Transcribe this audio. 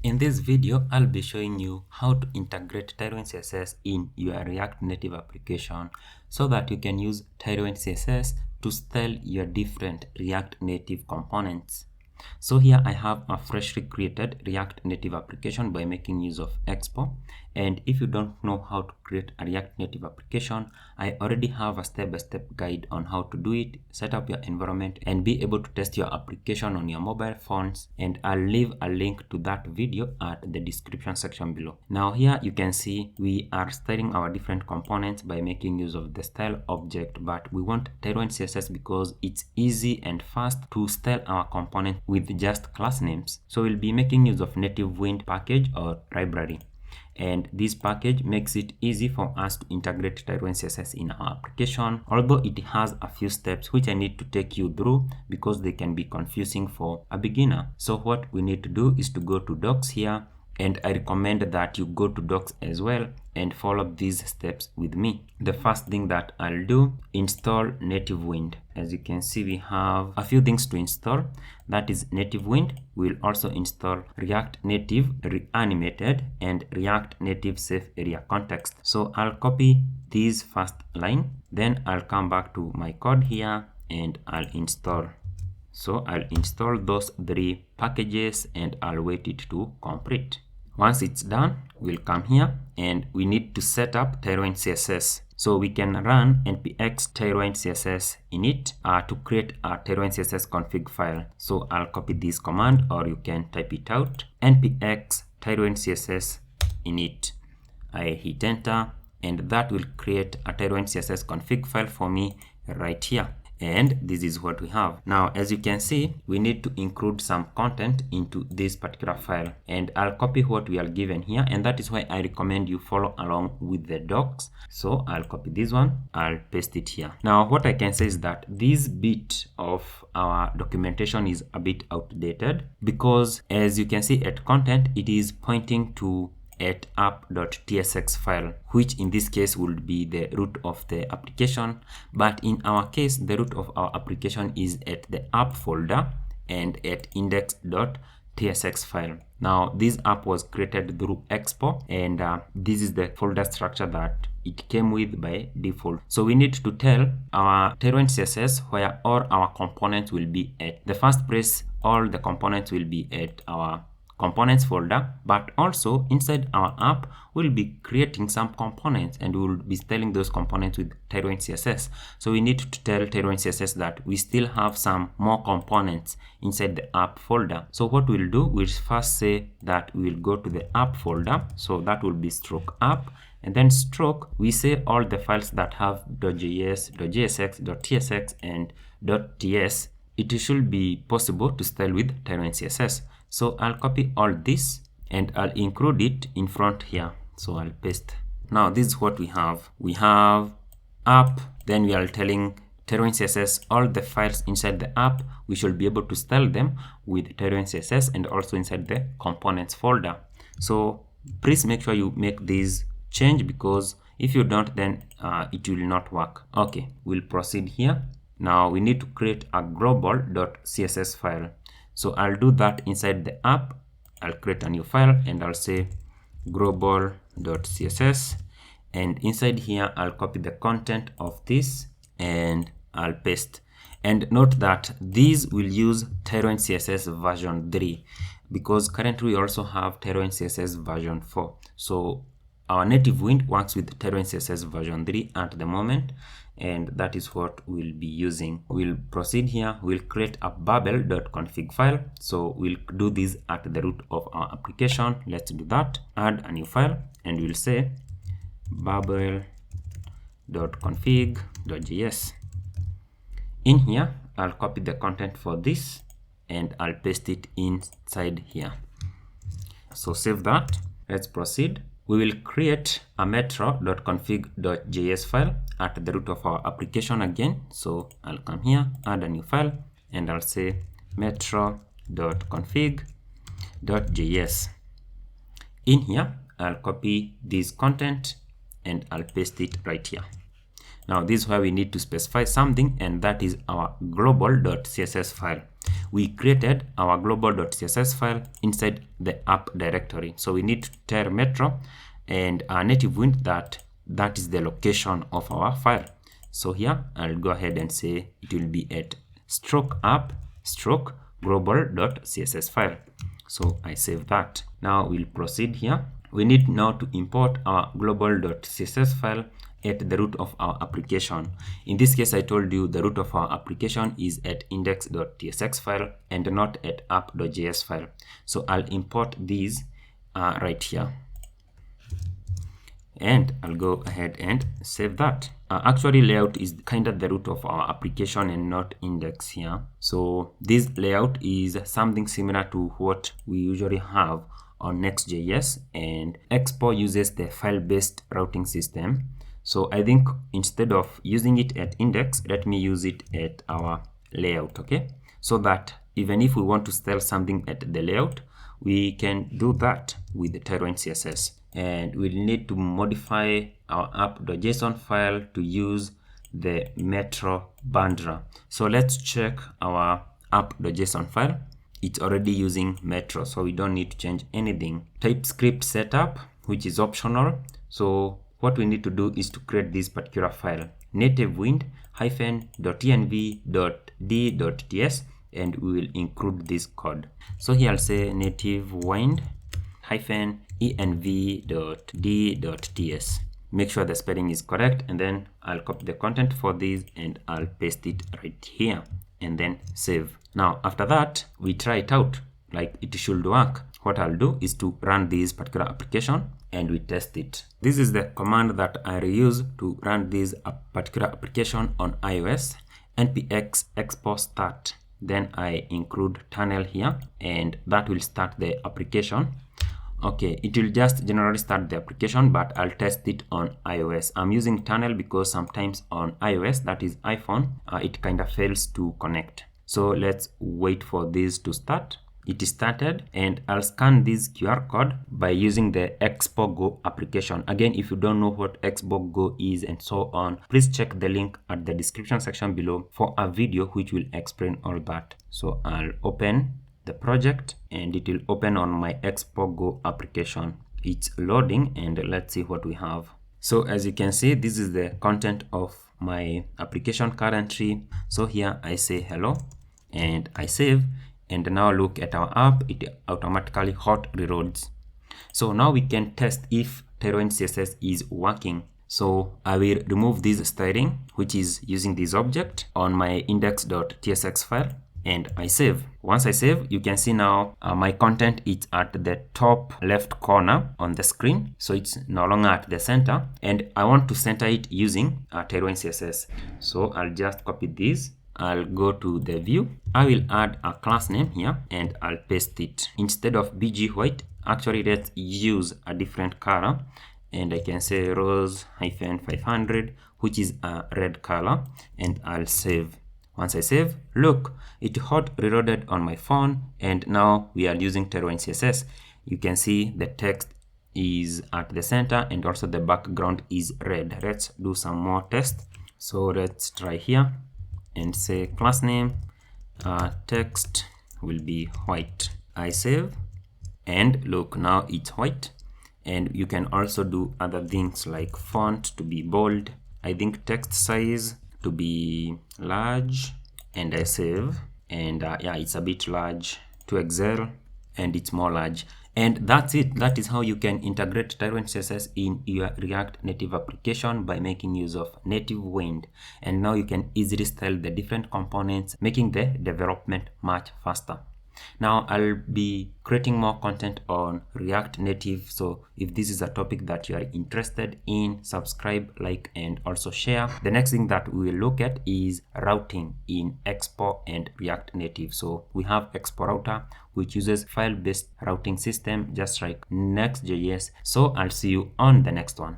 In this video, I'll be showing you how to integrate Tailwind CSS in your React Native application so that you can use Tailwind CSS to style your different React Native components. So here I have a freshly created React Native application by making use of Expo. And if you don't know how to create a React Native application, I already have a step-by-step guide on how to do it, set up your environment, and be able to test your application on your mobile phones. And I'll leave a link to that video at the description section below. Now here you can see we are styling our different components by making use of the style object, but we want Tailwind CSS because it's easy and fast to style our component with just class names. So we'll be making use of Nativewind package or library. And this package makes it easy for us to integrate Tailwind CSS in our application, although it has a few steps which I need to take you through because they can be confusing for a beginner. So what we need to do is to go to docs here, and I recommend that you go to docs as well and follow these steps with me. The first thing that I'll do, install Nativewind. As you can see, we have a few things to install. That is Nativewind. We'll also install React Native Reanimated and React Native Safe Area Context. So I'll copy this first line, then I'll come back to my code here and I'll install. So I'll install those three packages and I'll wait it to complete. Once it's done, we'll come here and we need to set up Tailwind CSS. So we can run npx Tailwind CSS init to create a Tailwind CSS config file. So I'll copy this command, or you can type it out, npx Tailwind CSS init. I hit enter and that will create a Tailwind CSS config file for me right here. And this is what we have. Now, as you can see, we need to include some content into this particular file, and I'll copy what we are given here, and that is why I recommend you follow along with the docs. So I'll copy this one, I'll paste it here. Now, what I can say is that this bit of our documentation is a bit outdated because, as you can see at content, it is pointing to at app.tsx file, which in this case would be the root of the application, but in our case the root of our application is at the app folder and at index.tsx file. Now this app was created through Expo, and this is the folder structure that it came with by default. So we need to tell our Tailwind CSS where all our components will be at. The first place all the components will be at our components folder, but also inside our app we'll be creating some components and we'll be styling those components with Tailwind CSS. So we need to tell Tailwind CSS that we still have some more components inside the app folder. So what we'll do, we'll first say that we'll go to the app folder, so that will be stroke app, and then stroke we say all the files that have .js, .jsx, .tsx and .ts. It should be possible to style with Tailwind CSS. So I'll copy all this and I'll include it in front here. So I'll paste. Now this is what we have. We have app, then we are telling Tailwind CSS all the files inside the app, we should be able to style them with Tailwind CSS and also inside the components folder. So please make sure you make this change, because if you don't, then it will not work. Okay, we'll proceed here. Now we need to create a global.css file. So I'll do that inside the app. I'll create a new file and I'll say global.css, and inside here I'll copy the content of this and I'll paste. And note that these will use Tailwind CSS version 3 because currently we also have Tailwind CSS version 4. So our Nativewind works with Tailwind CSS version 3 at the moment, and that is what we'll be using. We'll proceed here. We'll create a babel.config file. So we'll do this at the root of our application. Let's do that. Add a new file and we'll say babel.config.js. In here, I'll copy the content for this and I'll paste it inside here. So save that. Let's proceed. We will create a metro.config.js file at the root of our application again. So I'll come here, add a new file, and I'll say metro.config.js. In here, I'll copy this content and I'll paste it right here. Now this is where we need to specify something, and that is our global.css file. we created our global.css file inside the app directory. So we need to tell Metro and Nativewind that is the location of our file. So here I'll go ahead and say it will be at stroke app stroke global.css file. So I save that. Now we'll proceed here. We need now to import our global.css file at the root of our application. In this case, I told you the root of our application is at index.tsx file and not at app.js file. So I'll import these right here. And I'll go ahead and save that. Actually, layout is kind of the root of our application and not index here. So this layout is something similar to what we usually have on Next.js, and Expo uses the file-based routing system. So I think instead of using it at index, let me use it at our layout, okay? So that even if we want to style something at the layout, we can do that with the Tailwind CSS. And we'll need to modify our app.json file to use the Metro bundler. So let's check our app.json file. It's already using Metro, so we don't need to change anything. TypeScript setup, which is optional. So what we need to do is to create this particular file, nativewind-env.d.ts, and we will include this code. So here I'll say nativewind-env.d.ts. Make sure the spelling is correct, and then I'll copy the content for this and I'll paste it right here and then save. Now after that, we try it out like it should work. What I'll do is to run this particular application and we test it. This is the command that I reuse to run this particular application on iOS, npx expo start. Then I include tunnel here and that will start the application. Okay, it will just generally start the application, but I'll test it on iOS. I'm using tunnel because sometimes on iOS, that is iPhone, it kind of fails to connect. So let's wait for this to start. It is started, and I'll scan this QR code by using the Expo Go application. Again, if you don't know what Expo Go is and so on, please check the link at the description section below for a video which will explain all that. So I'll open the project and it will open on my Expo Go application. It's loading and let's see what we have. So as you can see, this is the content of my application currently. So here I say hello and I save, and now look at our app, it automatically hot reloads. So now we can test if Tailwind CSS is working. So I will remove this styling, which is using this object on my index.tsx file, and I save. Once I save, you can see now my content is at the top left corner on the screen. So it's no longer at the center, and I want to center it using Tailwind CSS. So I'll just copy this. I'll go to the view. I will add a class name here and I'll paste it. Instead of BG white, actually let's use a different color, and I can say rose-500, which is a red color, and I'll save. Once I save, look, it hot reloaded on my phone, and now we are using Tailwind CSS. You can see the text is at the center and also the background is red. Let's do some more tests. So let's try here and say class name text will be white. I save, and look, now it's white. And you can also do other things like font to be bold. I think text size to be large, and I save, and yeah, it's a bit large. To Excel, and it's more large. And that's it. That is how you can integrate Tailwind CSS in your React Native application by making use of Nativewind. And now you can easily style the different components, making the development much faster. Now I'll be creating more content on React Native, so if this is a topic that you are interested in, subscribe, like, and also share. The next thing that we will look at is routing in Expo and React Native. So we have Expo router, which uses file-based routing system just like Next.js. So I'll see you on the next one.